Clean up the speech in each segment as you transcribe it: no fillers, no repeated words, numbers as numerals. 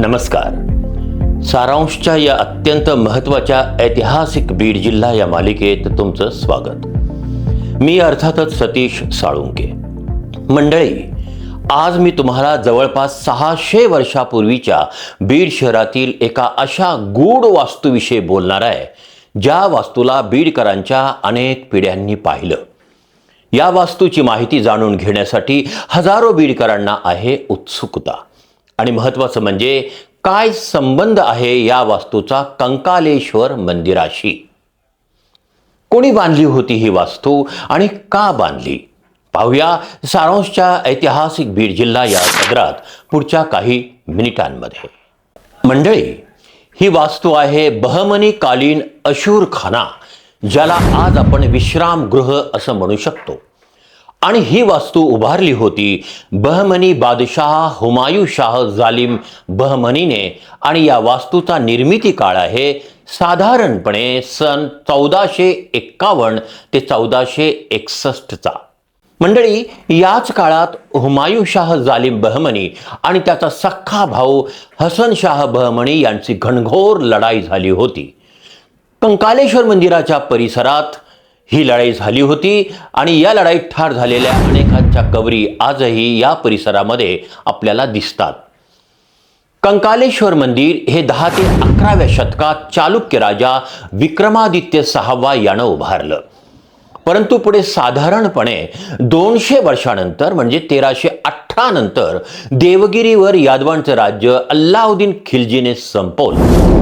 नमस्कार. सारांशच्या या अत्यंत महत्त्वाच्या ऐतिहासिक बीड जिल्हा या मालिकेत तुमचं स्वागत. मी अर्थातच सतीश साळुंके. मंडळी, आज मी तुम्हाला जवळपास 600 वर्षापूर्वीच्या बीड शहरातील एका अशा गूढ वास्तूविषयी बोलणार आहे, ज्या वास्तूला बीडकरांच्या अनेक पिढ्यांनी पाहिलं. या वास्तूची माहिती जाणून घेण्यासाठी हजारो बीडकरांना आहे उत्सुकता. आणि महत्त्वाचं म्हणजे काय संबंध आहे या वास्तूचा कंकालेश्वर मंदिराशी. कोणी बांधली होती ही वास्तू आणि का बांधली, पाहूया सारांशच्या ऐतिहासिक बीड जिल्हा या सदरात पुढच्या काही मिनिटांमध्ये. मंडळी, ही वास्तू आहे बहमनी कालीन अशूरखाना, ज्याला आज आपण विश्रामगृह असं म्हणू शकतो. आणि ही वास्तू उभारली होती बहमनी बादशाह हुमायूं शाह जालिम बहमनीने. आणि या वास्तूचा निर्मिती काळ आहे साधारणपणे सन 1451 ते 1461चा. मंडळी, याच काळात हुमायूं शाह जालिम बहमनी आणि त्याचा सख्खा भाऊ हसन शाह बहमनी यांची घनघोर लढाई झाली होती. कंकालेश्वर मंदिराच्या परिसरात ही लढाई झाली होती आणि या लढाईत ठार झालेल्या अनेकांच्या कबरी आजही या परिसरामध्ये आपल्याला दिसतात. कंकालेश्वर मंदिर हे 10 ते 11व्या शतकात चालुक्य राजा विक्रमादित्य 6वा यानं उभारलं. परंतु पुढे साधारणपणे 200 वर्षानंतर म्हणजे 1318 नंतर देवगिरीवर यादवांचं राज्य अल्लाउद्दीन खिलजीने संपवलं.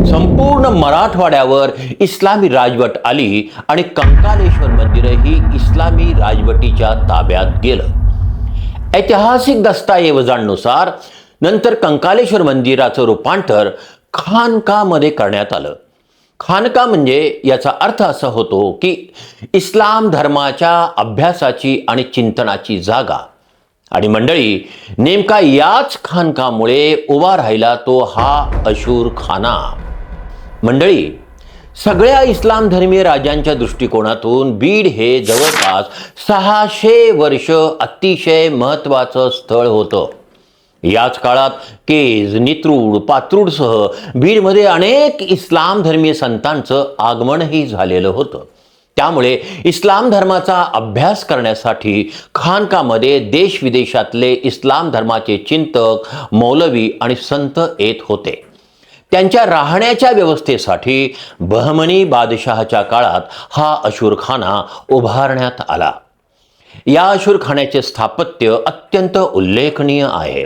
संपूर्ण मराठवाड्यावर इस्लामी राजवट आली आणि कंकालेश्वर मंदिरही इस्लामी राजवटीच्या ताब्यात गेलं. ऐतिहासिक दस्तऐवजांनुसार नंतर कंकालेश्वर मंदिराचं रूपांतर खानकामध्ये करण्यात आलं. खानका म्हणजे याचा अर्थ असा होतो की इस्लाम धर्माच्या अभ्यासाची आणि चिंतनाची जागा. आणि मंडळी, नेमका याच खानकामुळे उभा राहिला तो हा अशूरखाना. मंडळी, सगळ्या इस्लाम धर्मीय राजांच्या दृष्टिकोनातून बीड हे जवळपास 600 वर्ष अतिशय महत्त्वाचं स्थळ होतं. याच काळात केज, नित्रूड, पात्रूडसह बीडमध्ये अनेक इस्लाम धर्मीय संतांचं आगमनही झालेलं होतं. त्यामुळे इस्लाम धर्माचा अभ्यास करण्यासाठी खानकामध्ये देश विदेशातले इस्लाम धर्माचे चिंतक, मौलवी आणि संत येत होते. त्यांच्या राहण्याच्या व्यवस्थेसाठी बहमनी बादशहाच्या काळात हा अशूरखाना उभारण्यात आला. या अशूरखान्याचे स्थापत्य अत्यंत उल्लेखनीय आहे.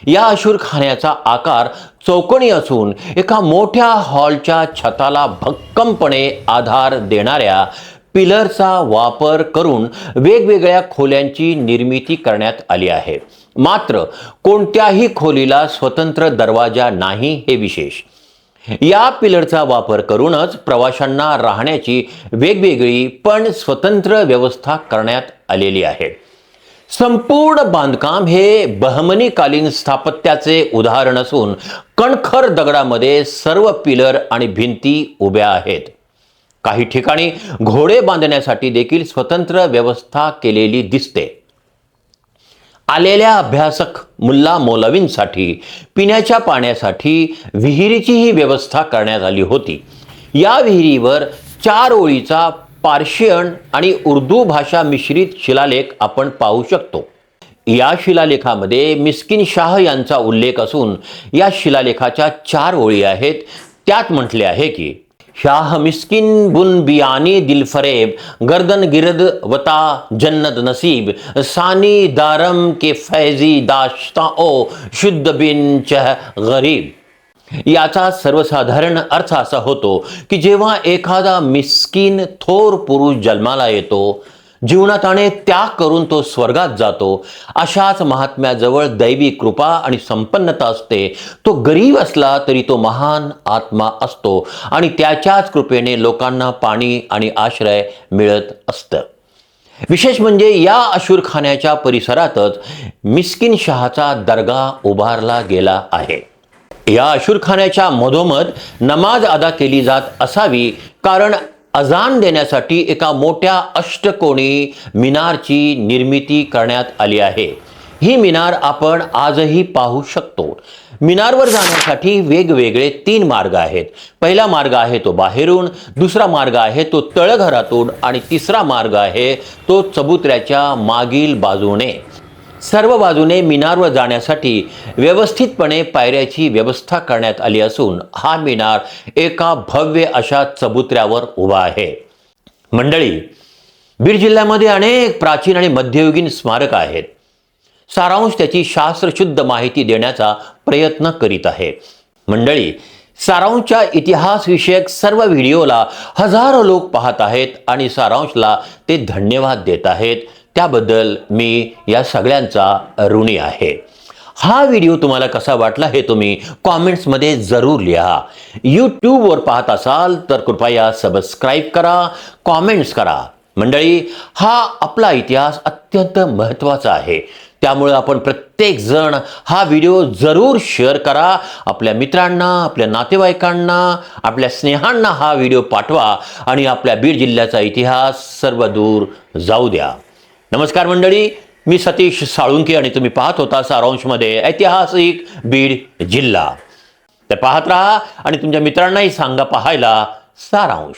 या अशूरखान्याचा आकार चौकोनी असून एका मोठ्या हॉलच्या छताला भक्कमपणे आधार देणाऱ्या पिलरचा वापर करून वेगवेगळ्या खोल्यांची निर्मिती करण्यात आली आहे. मात्र कोणत्याही खोलीला स्वतंत्र दरवाजा नाही हे विशेष. या पिलरचा वापर करूनच प्रवाशांना राहण्याची वेगवेगळी पण स्वतंत्र व्यवस्था करण्यात आलेली आहे. संपूर्ण बांधकाम हे बहमनी कालीन स्थापत्याचे उदाहरण असून कणखर दगडामध्ये सर्व पिलर आणि भिंती उभ्या आहेत. काही ठिकाणी घोडे बांधण्यासाठी देखील स्वतंत्र व्यवस्था केलेली दिसते. आलेल्या अभ्यासक मुल्ला मौलवींसाठी पिण्याच्या पाण्यासाठी विहिरीचीही व्यवस्था करण्यात आली होती. या विहिरीवर 4 ओळीचा पार्शियन आणि उर्दू भाषा मिश्रित शिलालेख आपण पाहू शकतो. या शिलालेखामध्ये मिस्किन शाह यांचा उल्लेख असून या शिलालेखाच्या 4 ओळी आहेत. त्यात म्हटले आहे की शाह मिस्किन बुन बियानी दिलफरेब गर्दन गिरद वता जन्नत नसीब सानी दारम के फैजी दाश्ता ओ शुद्ध बिन चह गरीब. याचा सर्वसाधारण अर्थ असा होतो की जेव्हा एखादा मिस्किन थोर पुरुष जन्माला येतो, जीवनात अनेक त्याग करून तो स्वर्गात जातो, अशाच महात्म्याजवळ दैवी कृपा आणि संपन्नता असते. तो गरीब असला तरी तो महान आत्मा असतो आणि त्याच्याच कृपेने लोकांना पाणी आणि आश्रय मिळत असतं. विशेष म्हणजे या अशूरखान्याच्या परिसरातच मिस्किन शहाचा दर्गा उभारला गेला आहे. या अशूरखान्याच्या मधोमध नमाज अदा केली जात असावी, कारण अजान देण्यासाठी एका मोठ्या अष्टकोनी मिनारची निर्मिती करण्यात आली आहे. ही मिनार आपण आजही पाहू शकतो. मिनारवर जाण्यासाठी वेगवेगळे 3 मार्ग आहेत. पहिला मार्ग आहे तो बाहेरून, दुसरा मार्ग आहे तो तळघरातून आणि तिसरा मार्ग आहे तो चबुतऱ्याच्या मागील बाजूने. सर्व बाजूने मिनारवर जाण्यासाठी व्यवस्थितपणे पायऱ्याची व्यवस्था करण्यात आली असून हा मिनार एका भव्य अशा चबुतऱ्यावर उभा आहे. मंडळी, बीड जिल्ह्यामध्ये अनेक प्राचीन आणि मध्ययुगीन स्मारक आहेत. सारांश त्याची शास्त्रशुद्ध माहिती देण्याचा प्रयत्न करीत आहे. मंडळी, सारांशच्या इतिहास विषयक सर्व व्हिडिओला हजारो लोक पाहत आहेत आणि सारांशला ते धन्यवाद देत आहेत. त्याबद्दल मी या सगळ्यांचा ऋणी आहे. हा व्हिडिओ तुम्हाला कसा वाटला हे तुम्ही कॉमेंट्समध्ये जरूर लिहा. यूट्यूबवर पाहत असाल तर कृपया सबस्क्राईब करा, कॉमेंट्स करा. मंडळी, हा आपला इतिहास अत्यंत महत्त्वाचा आहे. त्यामुळे आपण प्रत्येक जण हा व्हिडिओ जरूर शेअर करा. आपल्या मित्रांना, आपल्या नातेवाईकांना, आपल्या स्नेहांना हा व्हिडिओ पाठवा आणि आपल्या बीड जिल्ह्याचा इतिहास सर्वदूर जाऊ द्या. नमस्कार मंडळी, मी सतीश साळुंके आणि तुम्ही पाहत होता सारांशमध्ये ऐतिहासिक बीड जिल्हा. तर पाहत राहा आणि तुमच्या मित्रांनाही सांगा पाहायला सारांश.